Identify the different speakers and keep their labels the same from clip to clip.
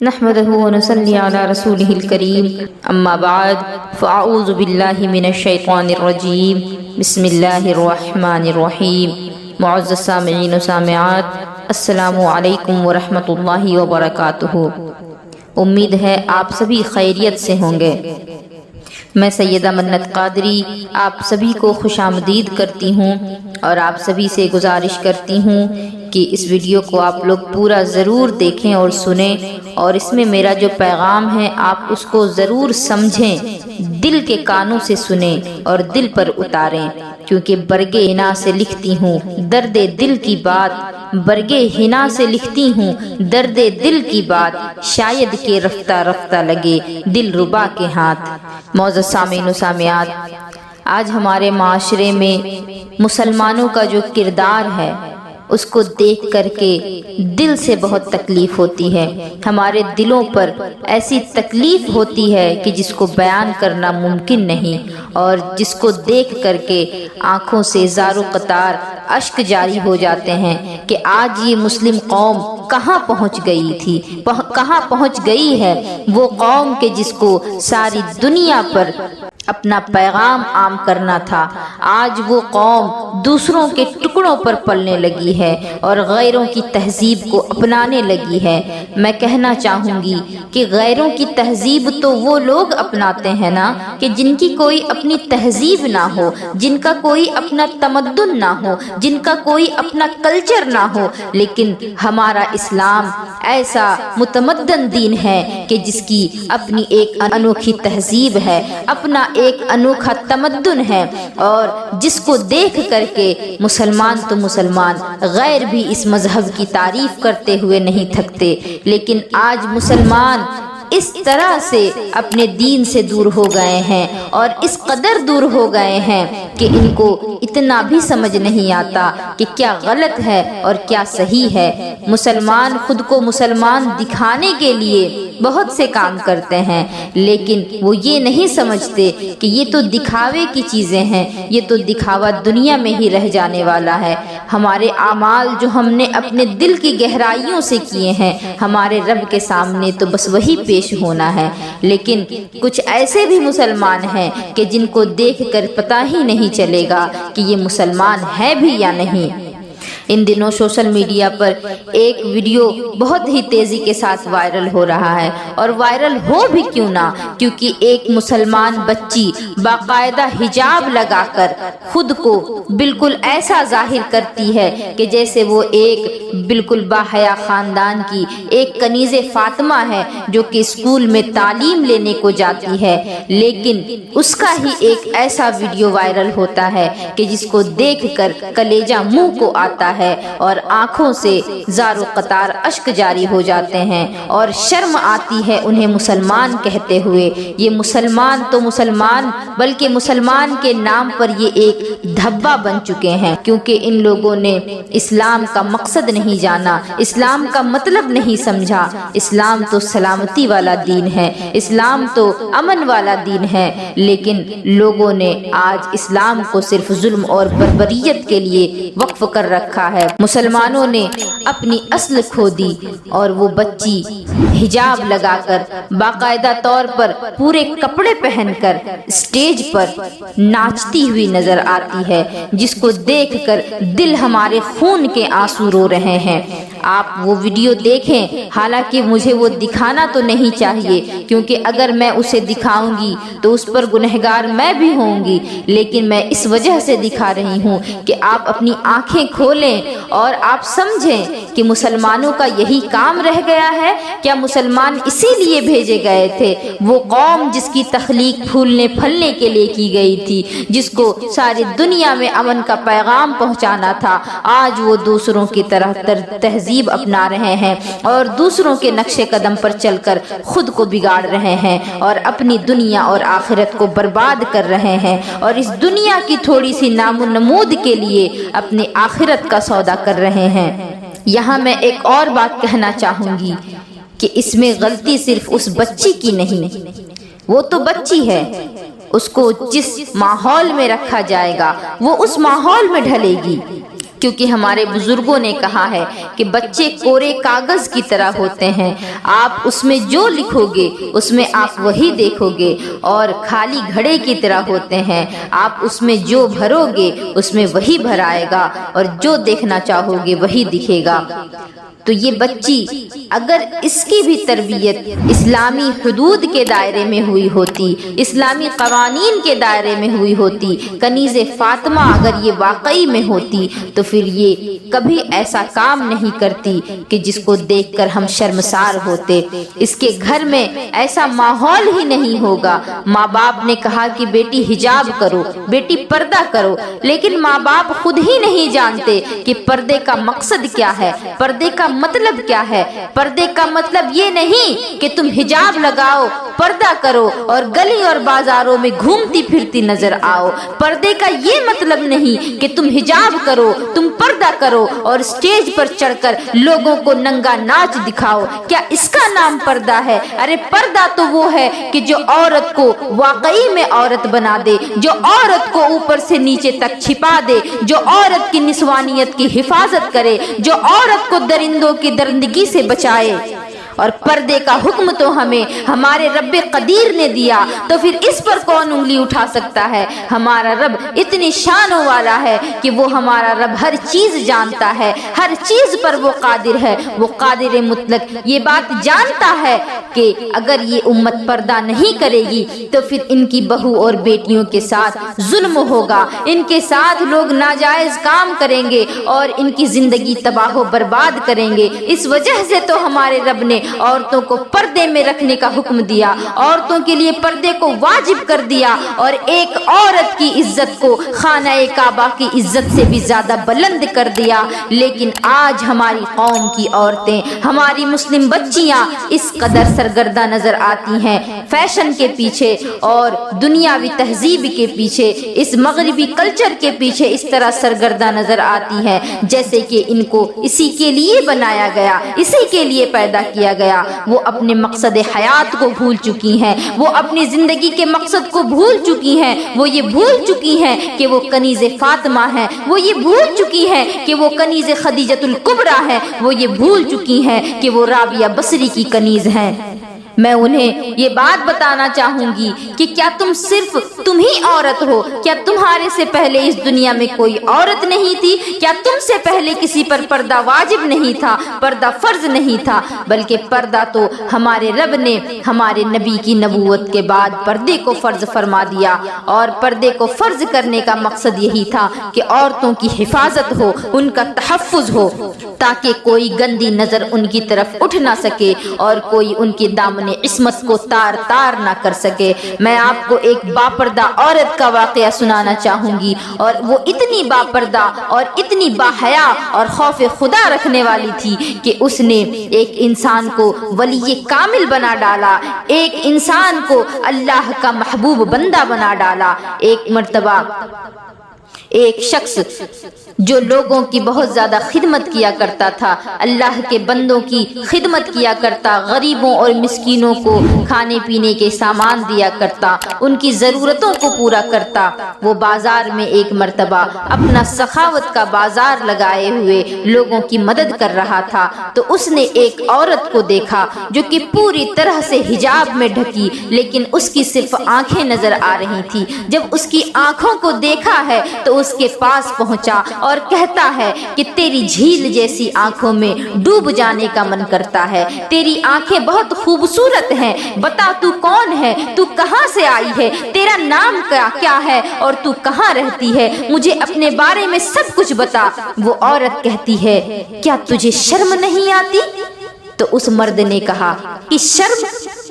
Speaker 1: نحمده ونصلي على رسوله الكريم اما بعد فاعوذ باللہ من الشیطان الرجیم بسم اللہ الرحمن الرحیم معزز سامعین و سامعات، السلام علیکم ورحمۃ اللہ وبرکاتہ۔ امید ہے آپ سبھی خیریت سے ہوں گے۔ میں سیدہ منت قادری آپ سبھی کو خوش آمدید کرتی ہوں اور آپ سبھی سے گزارش کرتی ہوں کہ اس ویڈیو کو آپ لوگ پورا ضرور دیکھیں اور سنیں، اور اس میں میرا جو پیغام ہے آپ اس کو ضرور سمجھیں، دل کے کانوں سے سنیں اور دل پر اتاریں، کیونکہ برگے حنا سے لکھتی ہوں درد دل کی بات، برگے حنا سے لکھتی ہوں درد دل کی بات، شاید کہ رفتہ رفتہ لگے دل ربا کے ہاتھ۔ معزز سامعین و سامعات، آج ہمارے معاشرے میں مسلمانوں کا جو کردار ہے اس کو دیکھ کر کے دل سے بہت تکلیف ہوتی ہے۔ ہمارے دلوں پر ایسی تکلیف ہوتی ہے کہ جس کو بیان کرنا ممکن نہیں، اور جس کو دیکھ کر کے آنکھوں سے زار و قطار اشک جاری ہو جاتے ہیں کہ آج یہ مسلم قوم کہاں پہنچ گئی تھی، کہاں پہنچ گئی ہے وہ قوم کہ جس کو ساری دنیا پر اپنا پیغام عام کرنا تھا۔ آج وہ قوم دوسروں کے ٹکڑوں پر پلنے لگی ہے اور غیروں کی تہذیب کو اپنانے لگی ہے۔ میں کہنا چاہوں گی کہ غیروں کی تہذیب تو وہ لوگ اپناتے ہیں نا کہ جن کی کوئی اپنی تہذیب نہ ہو، جن کا کوئی اپنا تمدن نہ ہو، جن کا کوئی اپنا کلچر نہ ہو، لیکن ہمارا اسلام ایسا متمدن دین ہے کہ جس کی اپنی ایک انوکھی تہذیب ہے، اپنا ایک انوکھا تمدن ہے، اور جس کو دیکھ کر کے مسلمان تو مسلمان، غیر بھی اس مذہب کی تعریف کرتے ہوئے نہیں تھکتے۔ لیکن آج مسلمان اس طرح سے اپنے دین سے دور ہو گئے ہیں اور اس قدر دور ہو گئے ہیں کہ ان کو اتنا بھی سمجھ نہیں آتا کہ کیا غلط ہے اور کیا صحیح ہے۔ مسلمان خود کو مسلمان دکھانے کے لیے بہت سے کام کرتے ہیں، لیکن وہ یہ نہیں سمجھتے کہ یہ تو دکھاوے کی چیزیں ہیں، یہ تو دکھاوا دنیا میں ہی رہ جانے والا ہے۔ ہمارے اعمال جو ہم نے اپنے دل کی گہرائیوں سے کیے ہیں، ہمارے رب کے سامنے تو بس وہی پیش ہونا ہے۔ لیکن کچھ ایسے بھی مسلمان ہیں کہ جن کو دیکھ کر پتہ ہی نہیں چلے گا کہ یہ مسلمان ہے بھی یا نہیں۔ ان دنوں سوشل میڈیا پر ایک ویڈیو بہت ہی تیزی کے ساتھ وائرل ہو رہا ہے، اور وائرل ہو بھی کیوں نہ، کیونکہ ایک مسلمان بچی باقاعدہ حجاب لگا کر خود کو بالکل ایسا ظاہر کرتی ہے کہ جیسے وہ ایک بالکل باحیا خاندان کی ایک کنیز فاطمہ ہے جو کہ اسکول میں تعلیم لینے کو جاتی ہے، لیکن اس کا ہی ایک ایسا ویڈیو وائرل ہوتا ہے کہ جس کو دیکھ کر کلیجہ منہ کو آتا ہے اور آنکھوں سے زار و قطار اشک جاری ہو جاتے ہیں، اور شرم آتی ہے انہیں مسلمان کہتے ہوئے۔ یہ مسلمان تو مسلمان، بلکہ مسلمان کے نام پر یہ ایک دھبا بن چکے ہیں، کیونکہ ان لوگوں نے اسلام کا مقصد نہیں جانا، اسلام کا مطلب نہیں سمجھا۔ اسلام تو سلامتی والا دین ہے، اسلام تو امن والا دین ہے، لیکن لوگوں نے آج اسلام کو صرف ظلم اور بربریت کے لیے وقف کر رکھا ہے۔ مسلمانوں نے اپنی اصل کھو دی، اور وہ بچی حجاب لگا کر باقاعدہ طور پر پورے کپڑے پہن کر اسٹیج پر ناچتی ہوئی نظر آتی ہے، جس کو دیکھ کر دل ہمارے خون کے آنسو رو رہے ہیں۔ آپ وہ ویڈیو دیکھیں، حالانکہ مجھے وہ دکھانا تو نہیں چاہیے، کیونکہ اگر میں اسے دکھاؤں گی تو اس پر گنہگار میں بھی ہوں گی، لیکن میں اس وجہ سے دکھا رہی ہوں کہ آپ اپنی آنکھیں کھولیں اور آپ سمجھیں کہ مسلمانوں کا یہی کام رہ گیا ہے۔ کیا مسلمان اسی لیے بھیجے گئے تھے؟ وہ قوم جس کی تخلیق پھولنے پھلنے کے لیے کی گئی تھی، جس کو ساری دنیا میں امن کا پیغام پہنچانا تھا، آج وہ دوسروں کی طرح تہذیب اپنا رہے ہیں اور دوسروں کے نقش قدم پر چل کر خود کو بگاڑ رہے ہیں اور اپنی دنیا اور آخرت کو برباد کر رہے ہیں، اور اس دنیا کی تھوڑی سی نام و نمود کے لیے اپنی آخرت کا سودا کر رہے ہیں۔ یہاں میں ایک اور بات کہنا چاہوں گی کہ اس میں غلطی صرف اس بچی کی نہیں، وہ تو بچی ہے، اس کو جس ماحول میں رکھا جائے گا وہ اس ماحول میں ڈھلے گی۔ کیونکہ ہمارے بزرگوں نے کہا ہے کہ بچے کورے کاغذ کی طرح ہوتے ہیں، آپ اس میں جو لکھو گے اس میں آپ وہی دیکھو گے، اور خالی گھڑے کی طرح ہوتے ہیں، آپ اس میں جو بھرو گے اس میں وہی بھر آئے گا، اور جو دیکھنا چاہو گے وہی دکھے گا۔ تو یہ بچی اگر اس کی بھی تربیت اسلامی حدود کے دائرے میں ہوئی ہوتی، اسلامی قوانین کے دائرے میں ہوئی ہوتی، کنیز فاطمہ اگر یہ واقعی میں ہوتی تو پھر یہ کبھی ایسا کام نہیں کرتی کہ جس کو دیکھ کر ہم شرمسار ہوتے۔ اس کے گھر میں ایسا ماحول ہی نہیں ہوگا۔ ماں باپ نے کہا کہ بیٹی حجاب کرو، بیٹی پردہ کرو، لیکن ماں باپ خود ہی نہیں جانتے کہ پردے کا مقصد کیا ہے، پردے کا مطلب کیا ہے۔ پردے کا مطلب یہ نہیں کہ تم حجاب لگاؤ، پردہ کرو اور گلی اور بازاروں میں گھومتی پھرتی نظر آؤ۔ پردے کا یہ مطلب نہیں کہ تم حجاب کرو، تم پردہ کرو اور اسٹیج پر چڑھ کر لوگوں کو ننگا ناچ دکھاؤ۔ کیا اس کا نام پردہ ہے؟ ارے پردہ تو وہ ہے کہ جو عورت کو واقعی میں عورت بنا دے، جو عورت کو اوپر سے نیچے تک چھپا دے، جو عورت کی نسوانیت کی حفاظت کرے، جو عورت کو درندوں کی درندگی سے بچائے۔ اور پردے کا حکم تو ہمیں ہمارے رب قدیر نے دیا، تو پھر اس پر کون انگلی اٹھا سکتا ہے؟ ہمارا رب اتنی شانوں والا ہے کہ وہ ہمارا رب ہر چیز جانتا ہے، ہر چیز پر وہ قادر ہے، وہ قادر مطلق یہ بات جانتا ہے کہ اگر یہ امت پردہ نہیں کرے گی تو پھر ان کی بہو اور بیٹیوں کے ساتھ ظلم ہوگا، ان کے ساتھ لوگ ناجائز کام کریں گے اور ان کی زندگی تباہ و برباد کریں گے۔ اس وجہ سے تو ہمارے رب نے عورتوں کو پردے میں رکھنے کا حکم دیا، عورتوں کے لیے پردے کو واجب کر دیا، اور ایک عورت کی عزت کو خانہ کعبہ کی عزت سے بھی زیادہ بلند کر دیا۔ لیکن آج ہماری قوم کی عورتیں، ہماری مسلم بچیاں اس قدر سرگردہ نظر آتی ہیں فیشن کے پیچھے اور دنیاوی تہذیب کے پیچھے، اس مغربی کلچر کے پیچھے اس طرح سرگردہ نظر آتی ہیں جیسے کہ ان کو اسی کے لیے بنایا گیا، اسی کے لیے پیدا کیا گیا۔ وہ اپنے مقصد حیات کو بھول چکی ہیں، وہ اپنی زندگی کے مقصد کو بھول چکی ہیں، وہ یہ بھول چکی ہیں کہ وہ کنیز فاطمہ ہیں، وہ یہ بھول چکی ہیں کہ وہ کنیز خدیجۃ الکبریٰ ہیں، وہ یہ بھول چکی ہیں کہ وہ رابعہ بصری کی کنیز ہیں۔ میں انہیں یہ بات بتانا چاہوں گی کہ کیا تم ہی عورت ہو؟ کیا تمہارے سے پہلے اس دنیا میں کوئی عورت نہیں تھی؟ کیا تم سے پہلے کسی پر پردہ واجب نہیں تھا، پردہ فرض نہیں تھا؟ بلکہ پردہ تو ہمارے رب نے ہمارے نبی کی نبوت کے بعد پردے کو فرض فرما دیا، اور پردے کو فرض کرنے کا مقصد یہی تھا کہ عورتوں کی حفاظت ہو، ان کا تحفظ ہو، تاکہ کوئی گندی نظر ان کی طرف اٹھ نہ سکے اور کوئی ان کی دامن عصمت کو تار تار نہ کر سکے۔ میں آپ کو ایک باپردہ عورت کا واقعہ سنانا چاہوں گی، اور وہ اتنی باپردہ اور اتنی باحیا اور خوف خدا رکھنے والی تھی کہ اس نے ایک انسان کو ولی کامل بنا ڈالا، ایک انسان کو اللہ کا محبوب بندہ بنا ڈالا۔ ایک مرتبہ ایک شخص جو لوگوں کی بہت زیادہ خدمت کیا کرتا تھا، اللہ کے بندوں کی خدمت کیا کرتا، غریبوں اور مسکینوں کو کھانے پینے کے سامان دیا کرتا، ان کی ضرورتوں کو پورا کرتا، وہ بازار میں ایک مرتبہ اپنا سخاوت کا بازار لگائے ہوئے لوگوں کی مدد کر رہا تھا، تو اس نے ایک عورت کو دیکھا جو کہ پوری طرح سے حجاب میں ڈھکی، لیکن اس کی صرف آنکھیں نظر آ رہی تھی۔ جب اس کی آنکھوں کو دیکھا ہے تو اس کے پاس پہنچا اور کہتا ہے کہ تیری جھیل جیسی آنکھوں میں ڈوب جانے کا من کرتا ہے، تیری آنکھیں بہت خوبصورت ہیں، بتا تو کون ہے، تو کہاں سے آئی ہے، تیرا نام کیا ہے اور تو کہاں رہتی ہے، مجھے اپنے بارے میں سب کچھ بتا۔ وہ عورت کہتی ہے کیا تجھے شرم نہیں آتی؟ تو اس مرد نے کہا کہ شرم؟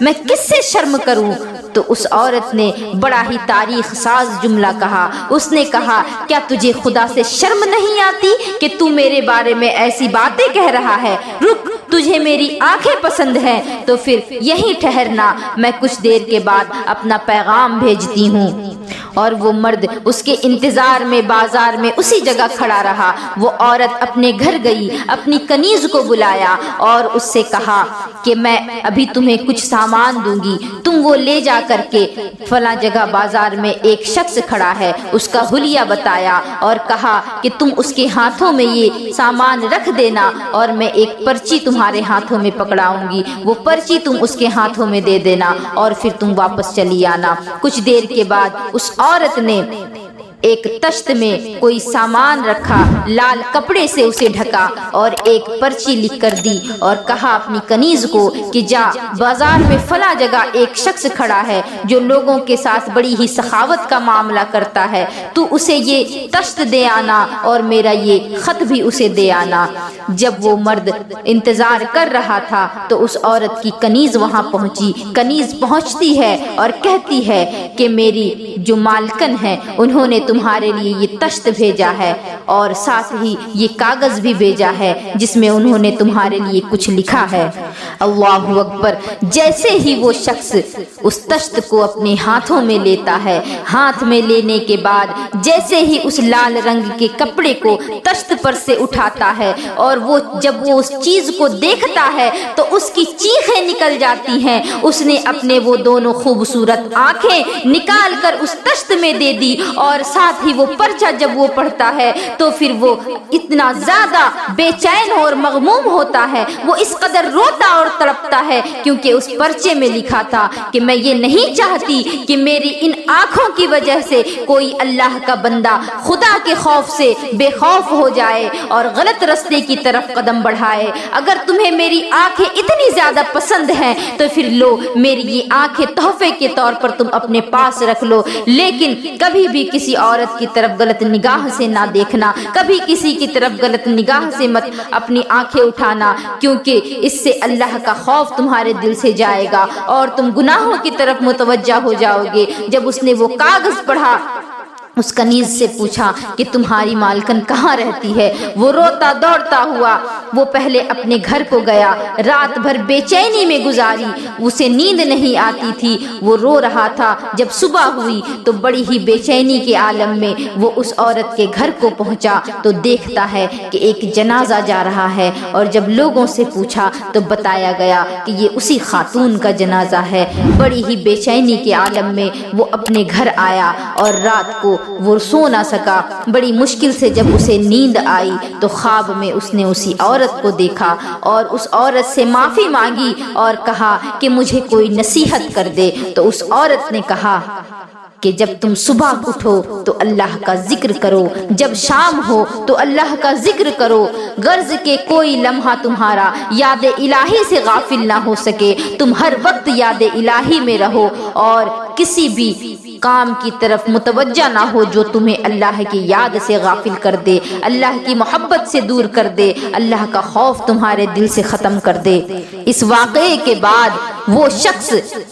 Speaker 1: میں کس سے شرم کروں؟ تو اس عورت نے بڑا ہی تاریخ ساز جملہ کہا، اس نے کہا کیا تجھے خدا سے شرم نہیں آتی کہ تو میرے بارے میں ایسی باتیں کہہ رہا ہے؟ رک، تجھے میری آنکھیں پسند ہیں تو پھر یہیں ٹھہرنا، میں کچھ دیر کے بعد اپنا پیغام بھیجتی ہوں۔ اور وہ مرد اس کے انتظار میں بازار میں اسی جگہ کھڑا رہا۔ وہ عورت اپنے گھر گئی، اپنی کنیز کو بلایا اور اس سے کہا کہ میں ابھی تمہیں کچھ سامان دوں گی، تم وہ لے جا کر کے فلاں جگہ بازار میں ایک شخص کھڑا ہے، اس کا حلیہ بتایا اور کہا کہ تم اس کے ہاتھوں میں یہ سامان رکھ دینا اور میں ایک پرچی تمہارے ہاتھوں میں پکڑاؤں گی، وہ پرچی تم اس کے ہاتھوں میں دے دینا اور پھر تم واپس چلی آنا۔ کچھ دیر کے بعد اس عورت نے ایک تشت میں کوئی سامان رکھا، لال کپڑے سے اسے ڈھکا اور ایک پرچی لکھ کر دی اور کہا اپنی کنیز کو کہ جا بازار میں فلاں جگہ ایک شخص کھڑا ہے جو لوگوں کے ساتھ بڑی ہی سخاوت کا معاملہ کرتا ہے، تو اسے یہ تشت دے آنا اور میرا یہ خط بھی اسے دے آنا۔ جب وہ مرد انتظار کر رہا تھا تو اس عورت کی کنیز وہاں پہنچی۔ کنیز پہنچتی ہے اور کہتی ہے کہ میری جو مالکن ہے انہوں نے تمہارے لیے یہ تشت بھیجا ہے اور ساتھ ہی یہ کاغذ بھی بھیجا ہے جس میں انہوں نے تمہارے لیے کچھ لکھا ہے۔ اللہ اکبر! جیسے ہی وہ شخص اس تشت کو اپنے ہاتھوں میں لیتا ہے، ہاتھ میں لینے کے بعد جیسے ہی اس لال رنگ کے کپڑے کو تشت پر سے اٹھاتا ہے اور جب وہ اس چیز کو دیکھتا ہے تو اس کی چیخیں نکل جاتی ہیں۔ اس نے اپنے وہ دونوں خوبصورت آنکھیں نکال کر اس تشت میں دے دی اور ساتھ ہی وہ پرچہ جب وہ پڑھتا ہے تو پھر وہ اتنا زیادہ بے چین اور مغموم ہوتا ہے، وہ اس قدر روتا اور تڑپتا ہے کیونکہ اس پرچے میں لکھا تھا کہ میں یہ نہیں چاہتی کہ میری ان آنکھوں کی وجہ سے کوئی اللہ کا بندہ خدا کے خوف سے بے خوف ہو جائے اور غلط راستے کی طرف قدم بڑھائے۔ اگر تمہیں میری آنکھیں اتنی زیادہ پسند ہیں تو پھر لو، میری یہ آنکھیں تحفے کے طور پر تم اپنے پاس رکھ لو، لیکن کبھی بھی کسی عورت کی طرف غلط نگاہ سے نہ دیکھنا، کبھی کسی کی طرف غلط نگاہ سے مت اپنی آنکھیں اٹھانا، کیونکہ اس سے اللہ کا خوف تمہارے دل سے جائے گا اور تم گناہوں کی طرف متوجہ ہو جاؤ گے۔ جب اس نے وہ کاغذ پڑھا، اس کنیز سے پوچھا کہ تمہاری مالکن کہاں رہتی ہے؟ وہ روتا دوڑتا ہوا وہ پہلے اپنے گھر کو گیا، رات بھر بے چینی میں گزاری، اسے نیند نہیں آتی تھی، وہ رو رہا تھا۔ جب صبح ہوئی تو بڑی ہی بے چینی کے عالم میں وہ اس عورت کے گھر کو پہنچا تو دیکھتا ہے کہ ایک جنازہ جا رہا ہے، اور جب لوگوں سے پوچھا تو بتایا گیا کہ یہ اسی خاتون کا جنازہ ہے۔ بڑی ہی بے چینی کے عالم میں وہ اپنے گھر آیا اور رات کو وہ سو نہ سکا۔ بڑی مشکل سے جب اسے نیند آئی تو خواب میں اس نے اسی عورت کو دیکھا اور اس عورت سے معافی مانگی اور کہا کہ مجھے کوئی نصیحت کر دے۔ تو اس عورت نے کہا کہ جب تم صبح اٹھو تو اللہ کا ذکر کرو، جب شام ہو تو اللہ کا ذکر کرو، غرض کہ کوئی لمحہ تمہارا یاد الہی سے غافل نہ ہو سکے۔ تم ہر وقت یاد الہی میں رہو اور کسی بھی کام کی طرف متوجہ نہ ہو جو تمہیں اللہ کی یاد سے غافل کر دے، اللہ کی محبت سے دور کر دے، اللہ کا خوف تمہارے دل سے ختم کر دے۔ اس واقعے کے بعد وہ شخص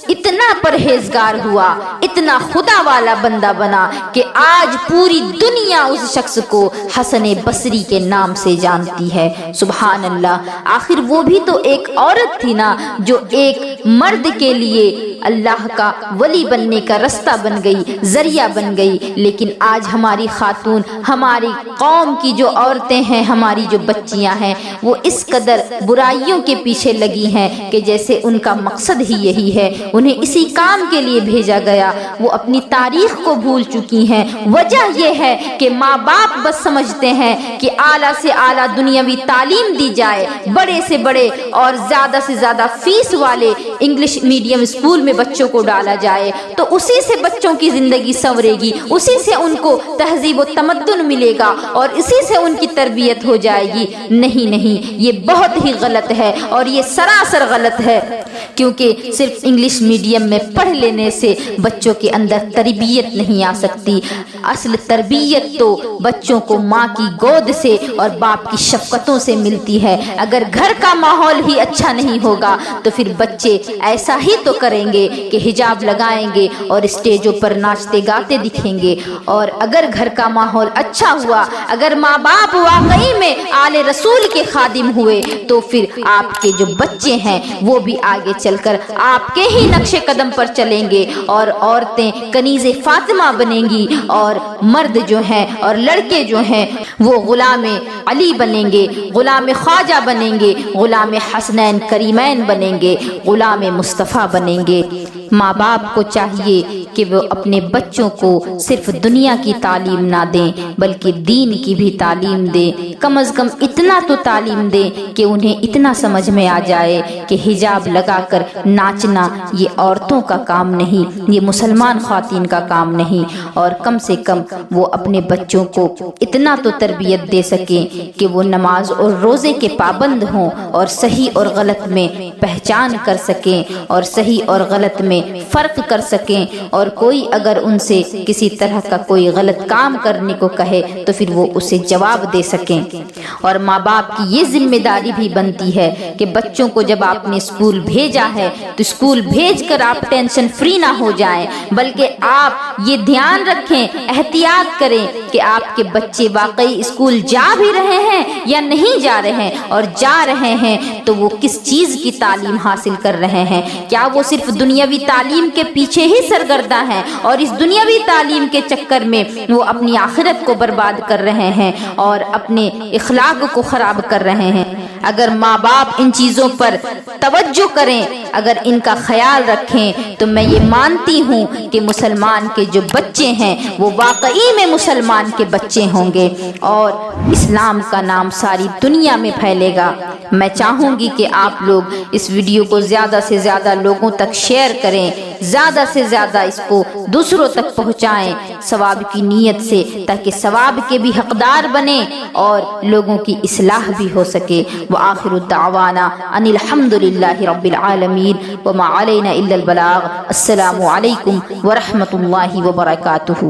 Speaker 1: اتنا پرہیزگار ہوا، اتنا خدا والا بندہ بنا کہ آج پوری دنیا اس شخص کو حسن بصری کے نام سے جانتی ہے۔ سبحان اللہ! آخر وہ بھی تو ایک عورت تھی نا جو ایک مرد کے لیے اللہ کا ولی بننے کا رستہ بن گئی، ذریعہ بن گئی۔ لیکن آج ہماری خاتون، ہماری قوم کی جو عورتیں ہیں، ہماری جو بچیاں ہیں، وہ اس قدر برائیوں کے پیچھے لگی ہیں کہ جیسے ان کا مقصد ہی یہی ہے، انہیں اسی کام کے لیے بھیجا گیا۔ وہ اپنی تاریخ کو بھول چکی ہیں۔ وجہ یہ ہے کہ ماں باپ بس سمجھتے ہیں کہ اعلیٰ سے اعلیٰ دنیاوی تعلیم دی جائے، بڑے سے بڑے اور زیادہ سے زیادہ فیس والے انگلش میڈیم اسکول میں بچوں کو ڈالا جائے تو اسی سے بچوں کی زندگی سنورے گی، اسی سے ان کو تہذیب و تمدن ملے گا اور اسی سے ان کی تربیت ہو جائے گی۔ نہیں نہیں، یہ بہت ہی غلط ہے اور یہ سراسر غلط ہے، کیونکہ صرف انگلش میڈیم میں پڑھ لینے سے بچوں کے اندر تربیت نہیں آ سکتی۔ اصل تربیت تو بچوں کو ماں کی گود سے اور باپ کی شفقتوں سے ملتی ہے۔ اگر گھر کا ماحول ہی اچھا نہیں ہوگا تو پھر بچے ایسا ہی تو کریں گے کہ حجاب لگائیں گے اور اسٹیجوں پر ناچتے گاتے دکھیں گے۔ اور اگر گھر کا ماحول اچھا ہوا، اگر ماں باپ واقعی میں آل رسول کے خادم ہوئے تو پھر آپ کے جو بچے ہیں وہ بھی آگے چل کر آپ کے ہی نقش قدم پر چلیں گے اور عورتیں کنیز فاطمہ بنیں گی اور مرد جو ہیں اور لڑکے جو ہیں وہ غلام علی بنیں گے، غلام خواجہ بنیں گے، غلام حسنین کریمین بنیں گے، غلام مصطفیٰ بنیں گے۔ ماں باپ کو چاہیے کہ وہ اپنے بچوں کو صرف دنیا کی تعلیم نہ دیں بلکہ دین کی بھی تعلیم دیں، کم از کم اتنا تو تعلیم دیں کہ انہیں اتنا سمجھ میں آ جائے کہ حجاب لگا کر ناچنا یہ عورتوں کا کام نہیں، یہ مسلمان خواتین کا کام نہیں، اور کم سے کم وہ اپنے بچوں کو اتنا تو تربیت دے سکیں کہ وہ نماز اور روزے کے پابند ہوں اور صحیح اور غلط میں پہچان کر سکیں اور صحیح اور غلط میں فرق کر سکیں، اور کوئی اگر ان سے کسی طرح کا کوئی غلط کام کرنے کو کہے تو پھر وہ اسے جواب دے سکیں۔ اور ماں باپ کی یہ ذمہ داری بھی بنتی ہے کہ بچوں کو جب آپ نے اسکول بھیجا ہے تو اسکول بھیج کر آپ ٹینشن فری نہ ہو جائیں، بلکہ آپ یہ دھیان رکھیں، احتیاط کریں کہ آپ کے بچے واقعی اسکول جا بھی رہے ہیں یا نہیں جا رہے ہیں، اور جا رہے ہیں تو وہ کس چیز کی تعلیم حاصل کر رہے ہیں، کیا وہ صرف دنیاوی تعلیم کے پیچھے ہی سرگرداں ہیں اور اس دنیاوی تعلیم کے چکر میں وہ اپنی آخرت کو برباد کر رہے ہیں اور اپنے اخلاق کو خراب کر رہے ہیں۔ اگر ماں باپ ان چیزوں پر توجہ کریں، اگر ان کا خیال رکھیں، تو میں یہ مانتی ہوں کہ مسلمان کے جو بچے ہیں وہ واقعی میں مسلمان کے بچے ہوں گے اور اسلام کا نام ساری دنیا میں پھیلے گا۔ میں چاہوں گی کہ آپ لوگ اس ویڈیو کو زیادہ سے زیادہ لوگوں تک شیئر کریں، زیادہ سے زیادہ اس کو دوسروں تک پہنچائیں ثواب کی نیت سے، تاکہ ثواب کے بھی حقدار بنیں اور لوگوں کی اصلاح بھی ہو سکے۔ وآخر الدعوانا ان الحمد للہ رب العالمین وما علینا الا البلاغ۔ السلام علیکم ورحمۃ اللہ وبرکاتہ۔